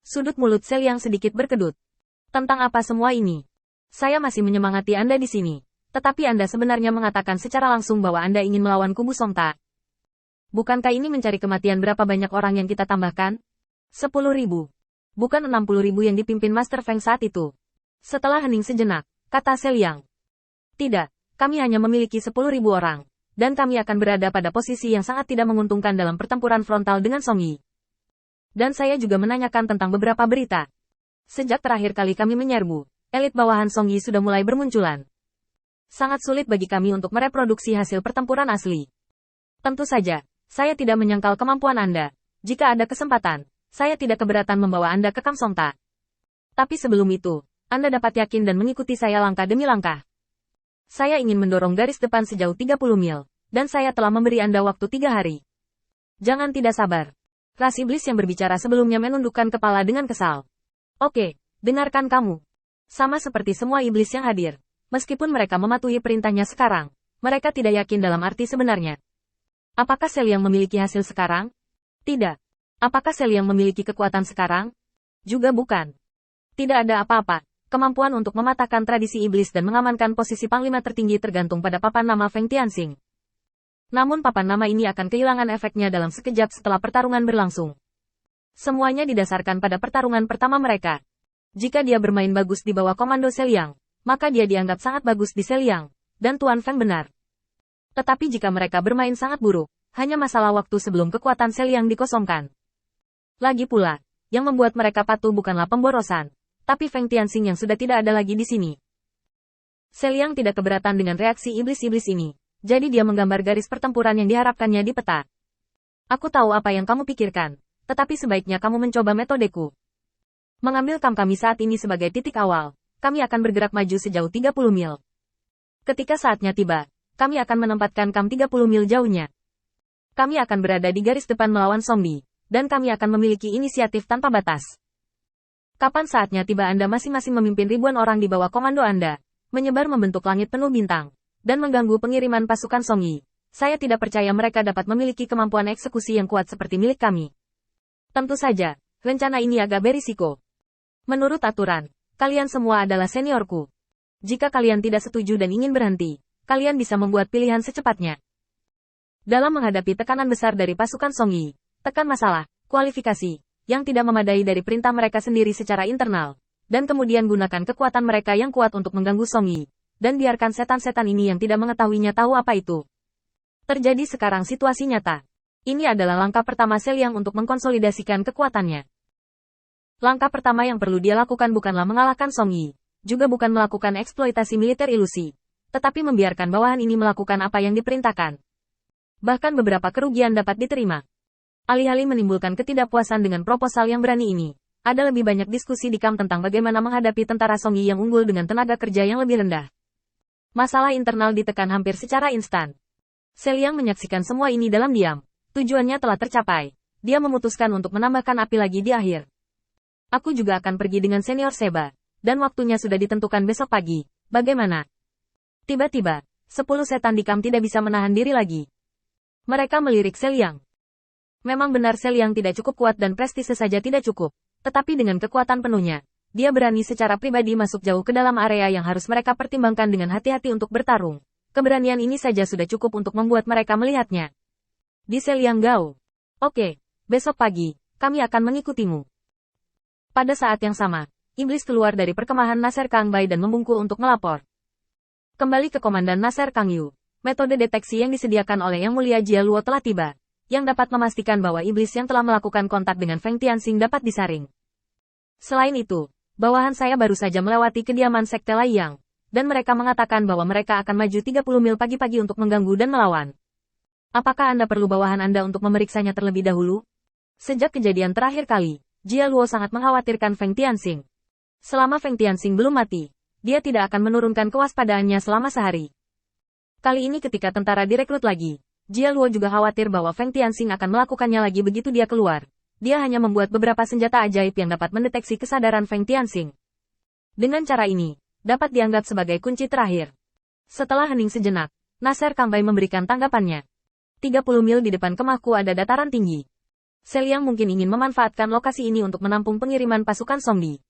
Sudut mulut Seliang sedikit berkedut. Tentang apa semua ini? Saya masih menyemangati Anda di sini. Tetapi Anda sebenarnya mengatakan secara langsung bahwa Anda ingin melawan kubu Songta. Bukankah ini mencari kematian berapa banyak orang yang kita tambahkan? 10.000. Bukan 60.000 yang dipimpin Master Feng saat itu. Setelah hening sejenak, kata Seliang. Tidak, kami hanya memiliki 10.000 orang. Dan kami akan berada pada posisi yang sangat tidak menguntungkan dalam pertempuran frontal dengan Song Yi. Dan saya juga menanyakan tentang beberapa berita. Sejak terakhir kali kami menyerbu, elit bawahan Song Yi sudah mulai bermunculan. Sangat sulit bagi kami untuk mereproduksi hasil pertempuran asli. Tentu saja, saya tidak menyangkal kemampuan Anda. Jika ada kesempatan, saya tidak keberatan membawa Anda ke Kang Songta. Tapi sebelum itu, Anda dapat yakin dan mengikuti saya langkah demi langkah. Saya ingin mendorong garis depan sejauh 30 mil, dan saya telah memberi Anda waktu 3 hari. Jangan tidak sabar. Ras iblis yang berbicara sebelumnya menundukkan kepala dengan kesal. Oke, dengarkan kamu. Sama seperti semua iblis yang hadir. Meskipun mereka mematuhi perintahnya sekarang, mereka tidak yakin dalam arti sebenarnya. Apakah Seliang memiliki hasil sekarang? Tidak. Apakah Seliang memiliki kekuatan sekarang? Juga bukan. Tidak ada apa-apa. Kemampuan untuk mematahkan tradisi iblis dan mengamankan posisi panglima tertinggi tergantung pada papan nama Feng Tianxing. Namun papan nama ini akan kehilangan efeknya dalam sekejap setelah pertarungan berlangsung. Semuanya didasarkan pada pertarungan pertama mereka. Jika dia bermain bagus di bawah komando Seliang, maka dia dianggap sangat bagus di Seliang, dan Tuan Feng benar. Tetapi jika mereka bermain sangat buruk, hanya masalah waktu sebelum kekuatan Seliang dikosongkan. Lagi pula, yang membuat mereka patuh bukanlah pemborosan, tapi Feng Tianxing yang sudah tidak ada lagi di sini. Seliang tidak keberatan dengan reaksi iblis-iblis ini. Jadi dia menggambar garis pertempuran yang diharapkannya di peta. Aku tahu apa yang kamu pikirkan, tetapi sebaiknya kamu mencoba metodeku. Mengambil kam kami saat ini sebagai titik awal, kami akan bergerak maju sejauh 30 mil. Ketika saatnya tiba, kami akan menempatkan kam 30 mil jauhnya. Kami akan berada di garis depan melawan zombie, dan kami akan memiliki inisiatif tanpa batas. Kapan saatnya tiba Anda masing-masing memimpin ribuan orang di bawah komando Anda, menyebar membentuk langit penuh bintang, dan mengganggu pengiriman pasukan Song Yi. Saya tidak percaya mereka dapat memiliki kemampuan eksekusi yang kuat seperti milik kami. Tentu saja, rencana ini agak berisiko. Menurut aturan, kalian semua adalah seniorku. Jika kalian tidak setuju dan ingin berhenti, kalian bisa membuat pilihan secepatnya. Dalam menghadapi tekanan besar dari pasukan Song Yi, tekan masalah, kualifikasi, yang tidak memadai dari perintah mereka sendiri secara internal, dan kemudian gunakan kekuatan mereka yang kuat untuk mengganggu Song Yi. Dan biarkan setan-setan ini yang tidak mengetahuinya tahu apa itu. Terjadi sekarang situasi nyata. Ini adalah langkah pertama Seliang untuk mengkonsolidasikan kekuatannya. Langkah pertama yang perlu dia lakukan bukanlah mengalahkan Song Yi, juga bukan melakukan eksploitasi militer ilusi, tetapi membiarkan bawahan ini melakukan apa yang diperintahkan. Bahkan beberapa kerugian dapat diterima. Alih-alih menimbulkan ketidakpuasan dengan proposal yang berani ini, ada lebih banyak diskusi di kamp tentang bagaimana menghadapi tentara Song Yi yang unggul dengan tenaga kerja yang lebih rendah. Masalah internal ditekan hampir secara instan. Seliang menyaksikan semua ini dalam diam. Tujuannya telah tercapai. Dia memutuskan untuk menambahkan api lagi di akhir. Aku juga akan pergi dengan senior Seba. Dan waktunya sudah ditentukan besok pagi. Bagaimana? Tiba-tiba, 10 setan di kamp tidak bisa menahan diri lagi. Mereka melirik Seliang. Memang benar Seliang tidak cukup kuat dan prestise saja tidak cukup. Tetapi dengan kekuatan penuhnya, dia berani secara pribadi masuk jauh ke dalam area yang harus mereka pertimbangkan dengan hati-hati untuk bertarung. Keberanian ini saja sudah cukup untuk membuat mereka melihatnya. Di Seliang Gao. Oke, besok pagi, kami akan mengikutimu. Pada saat yang sama, iblis keluar dari perkemahan Nasser Kang Bai dan membungkuk untuk melapor. Kembali ke Komandan Nasser Kang Yu. Metode deteksi yang disediakan oleh Yang Mulia Jia Luo telah tiba, yang dapat memastikan bahwa iblis yang telah melakukan kontak dengan Feng Tianxing dapat disaring. Selain itu, bawahan saya baru saja melewati kediaman Sekte Laiyang, dan mereka mengatakan bahwa mereka akan maju 30 mil pagi-pagi untuk mengganggu dan melawan. Apakah Anda perlu bawahan Anda untuk memeriksanya terlebih dahulu? Sejak kejadian terakhir kali, Jia Luo sangat mengkhawatirkan Feng Tianxing. Selama Feng Tianxing belum mati, dia tidak akan menurunkan kewaspadaannya selama sehari. Kali ini ketika tentara direkrut lagi, Jia Luo juga khawatir bahwa Feng Tianxing akan melakukannya lagi begitu dia keluar. Dia hanya membuat beberapa senjata ajaib yang dapat mendeteksi kesadaran Feng Tianxing. Dengan cara ini, dapat dianggap sebagai kunci terakhir. Setelah hening sejenak, Nasser Kang Bai memberikan tanggapannya. 30 mil di depan kemahku ada dataran tinggi. Seliang mungkin ingin memanfaatkan lokasi ini untuk menampung pengiriman pasukan zombie.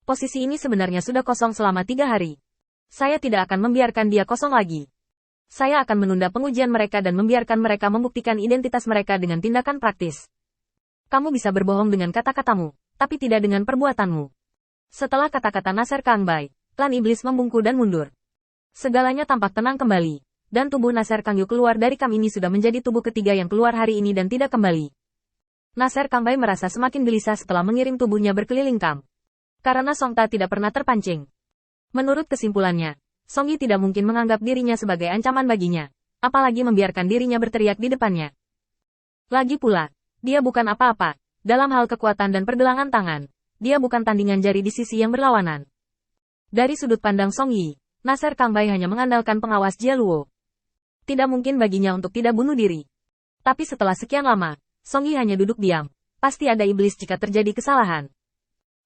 Posisi ini sebenarnya sudah kosong selama 3 hari. Saya tidak akan membiarkan dia kosong lagi. Saya akan menunda pengujian mereka dan membiarkan mereka membuktikan identitas mereka dengan tindakan praktis. Kamu bisa berbohong dengan kata-katamu, tapi tidak dengan perbuatanmu. Setelah kata-kata Nasser Kangbai, klan iblis membungkuk dan mundur. Segalanya tampak tenang kembali, dan tubuh Nasser Kangyu keluar dari kam ini sudah menjadi tubuh ketiga yang keluar hari ini dan tidak kembali. Nasser Kangbai merasa semakin gelisah setelah mengirim tubuhnya berkeliling kam. Karena Songta tidak pernah terpancing. Menurut kesimpulannya, Song Yi tidak mungkin menganggap dirinya sebagai ancaman baginya, apalagi membiarkan dirinya berteriak di depannya. Lagi pula, dia bukan apa-apa, dalam hal kekuatan dan pergelangan tangan, dia bukan tandingan jari di sisi yang berlawanan. Dari sudut pandang Song Yi, Nasser Kangbai hanya mengandalkan pengawas Jia Luo. Tidak mungkin baginya untuk tidak bunuh diri. Tapi setelah sekian lama, Song Yi hanya duduk diam, pasti ada iblis jika terjadi kesalahan.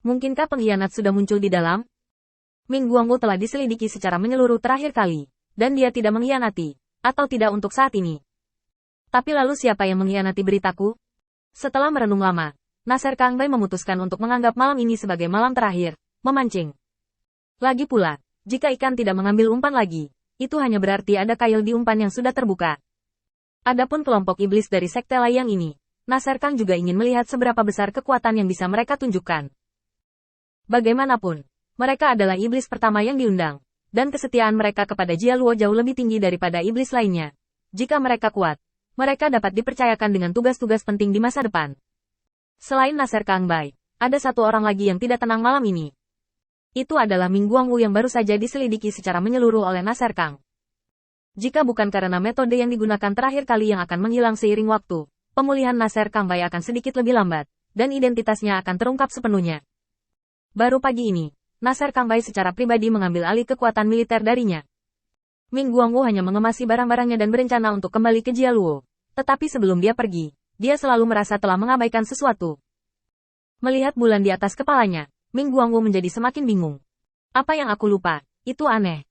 Mungkinkah pengkhianat sudah muncul di dalam? Ming Guangwu telah diselidiki secara menyeluruh terakhir kali, dan dia tidak mengkhianati, atau tidak untuk saat ini. Tapi lalu siapa yang mengkhianati beritaku? Setelah merenung lama, Nasser Kangbai memutuskan untuk menganggap malam ini sebagai malam terakhir, memancing. Lagi pula, jika ikan tidak mengambil umpan lagi, itu hanya berarti ada kail di umpan yang sudah terbuka. Adapun kelompok iblis dari sekte layang ini, Nasser Kang juga ingin melihat seberapa besar kekuatan yang bisa mereka tunjukkan. Bagaimanapun, mereka adalah iblis pertama yang diundang, dan kesetiaan mereka kepada Jia Luo jauh lebih tinggi daripada iblis lainnya. Jika mereka kuat, mereka dapat dipercayakan dengan tugas-tugas penting di masa depan. Selain Nasser Kangbai, ada satu orang lagi yang tidak tenang malam ini. Itu adalah Ming Guangwu yang baru saja diselidiki secara menyeluruh oleh Nasser Kang. Jika bukan karena metode yang digunakan terakhir kali yang akan menghilang seiring waktu, pemulihan Nasser Kangbai akan sedikit lebih lambat, dan identitasnya akan terungkap sepenuhnya. Baru pagi ini, Nasser Kangbai secara pribadi mengambil alih kekuatan militer darinya. Ming Guangwu hanya mengemasi barang-barangnya dan berencana untuk kembali ke Jia Luo. Tetapi sebelum dia pergi, dia selalu merasa telah mengabaikan sesuatu. Melihat bulan di atas kepalanya, Ming Guangwu menjadi semakin bingung. Apa yang aku lupa? Itu aneh.